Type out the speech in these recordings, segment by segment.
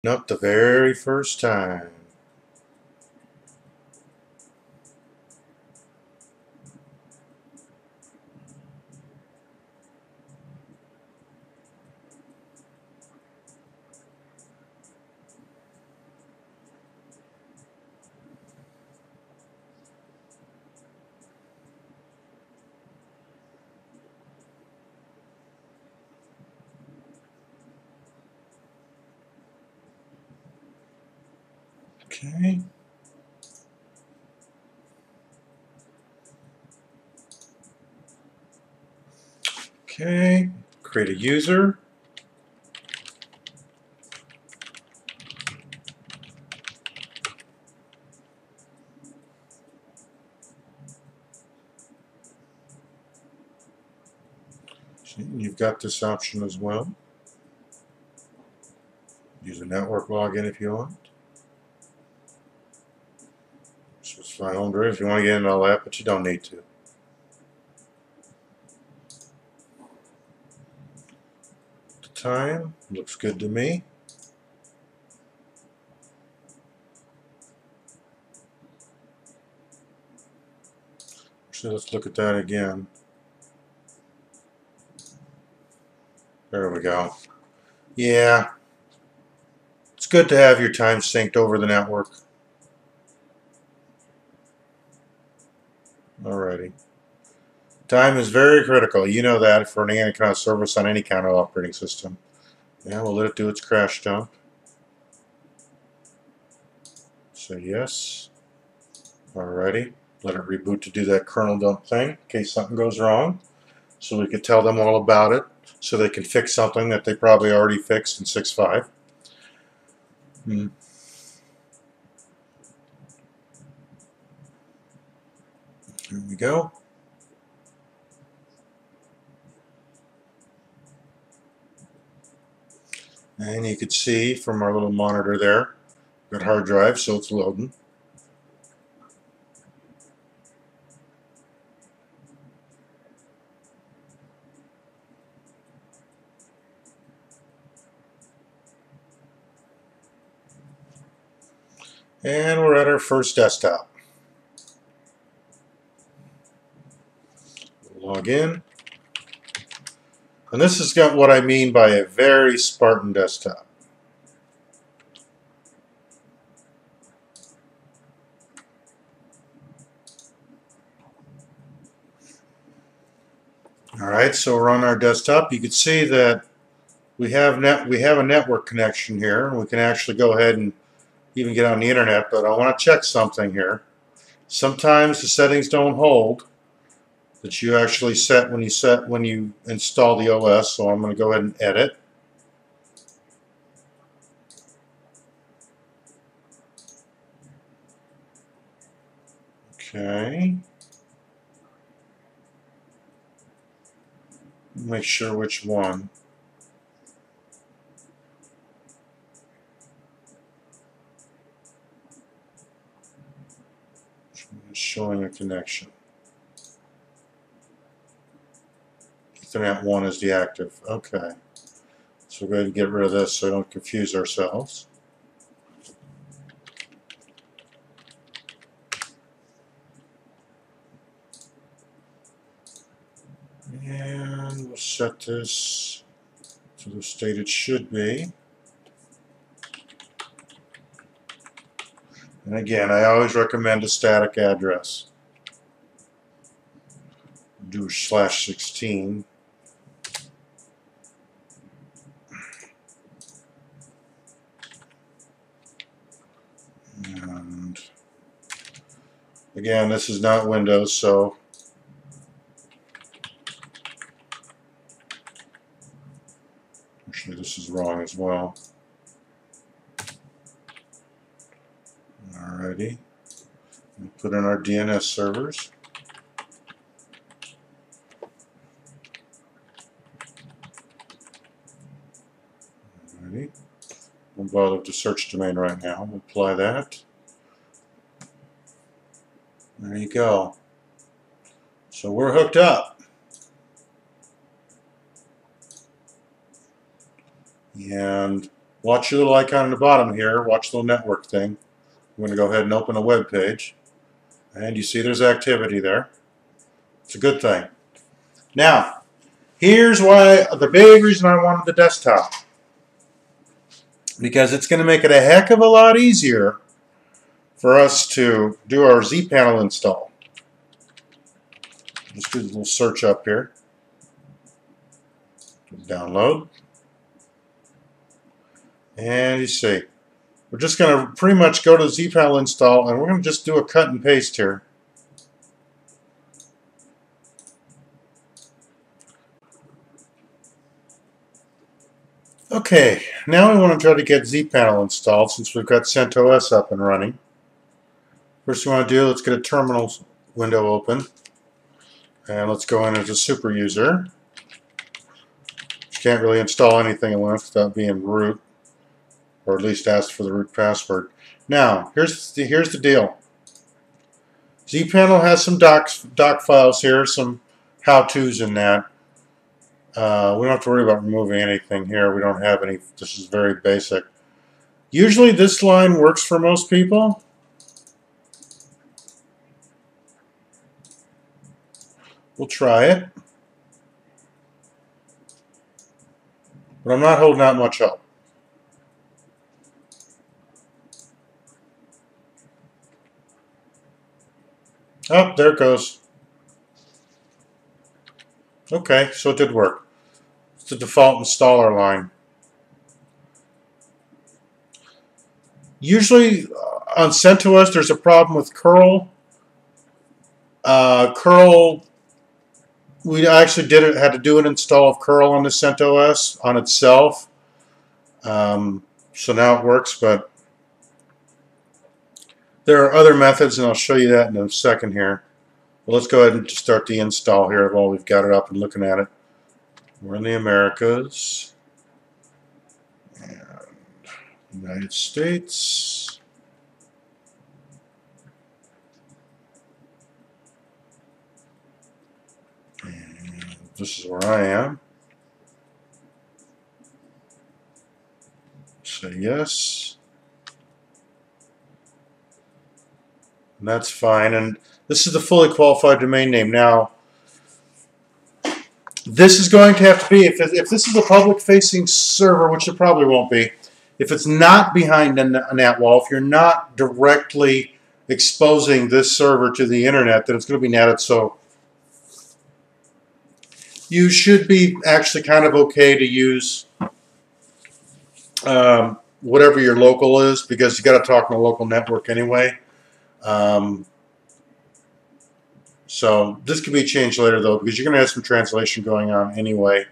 Not the very first time. Okay. Okay. Create a user. You've got this option as well. Use a network login if you want. Specify home directory if you want to get into all that, but you don't need to. The time looks good to me. So let's look at that again. There we go. Yeah, it's good to have your time synced over the network. Alrighty. Time is very critical. You know that for any kind of service on any kind of operating system. Yeah, we'll let it do its crash dump. Say yes. Alrighty. Let it reboot to do that kernel dump thing in case something goes wrong. So we could tell them all about it so they can fix something that they probably already fixed in 6.5. Here we go. And you can see from our little monitor there, got hard drive, so it's loading. And we're at our first desktop. Log in. And this has got what I mean by a very Spartan desktop. Alright, so we're on our desktop. You can see that we have a network connection here. We can actually go ahead and even get on the internet, but I want to check something here. Sometimes the settings don't hold that you actually set when you install the OS, so I'm going to go ahead and edit. Okay. Make sure which one. Showing a connection. Ethernet 1 is the active. Okay. So we'll go ahead and get rid of this so we don't confuse ourselves. And we'll set this to the state it should be. And again, I always recommend a static address. Do /16. And again, this is not Windows, so actually this is wrong as well. Alrighty. We'll put in our DNS servers. Alrighty. Won't bother with the search domain right now. We'll apply that. There you go. So we're hooked up. And Watch your little icon on the bottom here. Watch the little network thing. I'm going to go ahead and open a web page. And you see there's activity there. It's a good thing. Now, here's why the big reason I wanted the desktop. Because it's going to make it a heck of a lot easier for us to do our Z-panel install. Just do a little search up here. Download. And you see, we're just going to pretty much go to the Z-panel install, and we're going to just do a cut and paste here. Okay, now we want to try to get Z-panel installed since we've got CentOS up and running. First thing we want to do, let's get a terminal window open. And let's go in as a super user. You can't really install anything in Linux without being root, or at least ask for the root password. Now, here's the deal. Z-panel has some doc files here, some how-tos in that. We don't have to worry about removing anything here. We don't have any. This is very basic. Usually this line works for most people. We'll try it. But I'm not holding out much hope. Oh, there it goes. Okay, so it did work. It's the default installer line. Usually on CentOS there's a problem with curl. Curl, we actually had to do an install of curl on the CentOS on itself. So now it works, but there are other methods, and I'll show you that in a second here. Well, let's go ahead and just start the install here while we've got it up and looking at it. We're in the Americas. And United States. And this is where I am. Say yes. And that's fine. And this is the fully qualified domain name. Now, this is going to have to be, if this is a public-facing server, which it probably won't be, if it's not behind a NAT wall, if you're not directly exposing this server to the internet, then it's going to be natted. So you should be actually kind of okay to use whatever your local is, because you got to talk on a local network anyway. So this could be changed later though, because you're going to have some translation going on anyway.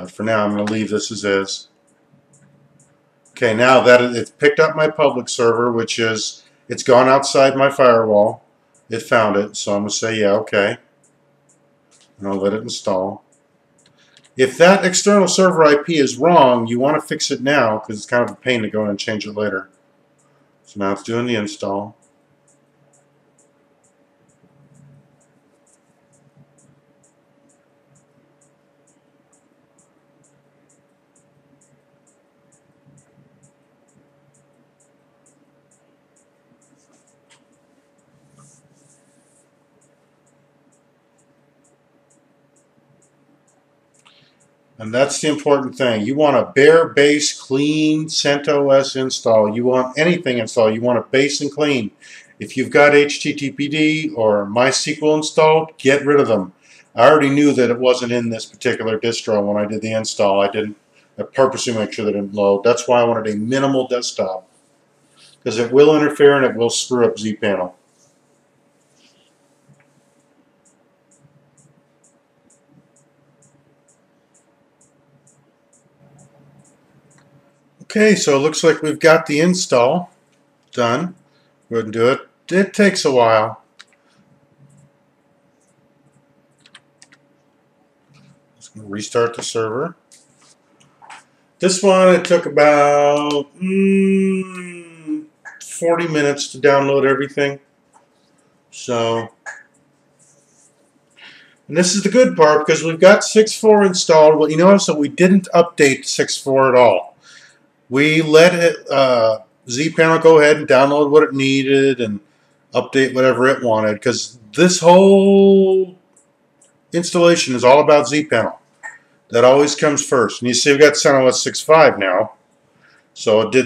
For now, I'm going to leave this as is. Okay, now that it's picked up my public server, which is, it's gone outside my firewall. It found it, so I'm going to say, yeah, okay. And I'll let it install. If that external server IP is wrong, you want to fix it now, because it's kind of a pain to go in and change it later. So now it's doing the install. And that's the important thing. You want a bare base, clean CentOS install. You want anything installed. You want it base and clean. If you've got HTTPD or MySQL installed, get rid of them. I already knew that it wasn't in this particular distro when I did the install. I purposely make sure that it didn't load. That's why I wanted a minimal desktop, because it will interfere and it will screw up Z-panel. Okay, so it looks like we've got the install done. Go ahead and do it. It takes a while. Just going to restart the server. This one, it took about 40 minutes to download everything. So And this is the good part, because we've got 6.4 installed. Well, you notice that we didn't update 6.4 at all. We let it, zPanel go ahead and download what it needed and update whatever it wanted, because this whole installation is all about zPanel. That always comes first. And you see we've got CentOS 6.5 now. So it did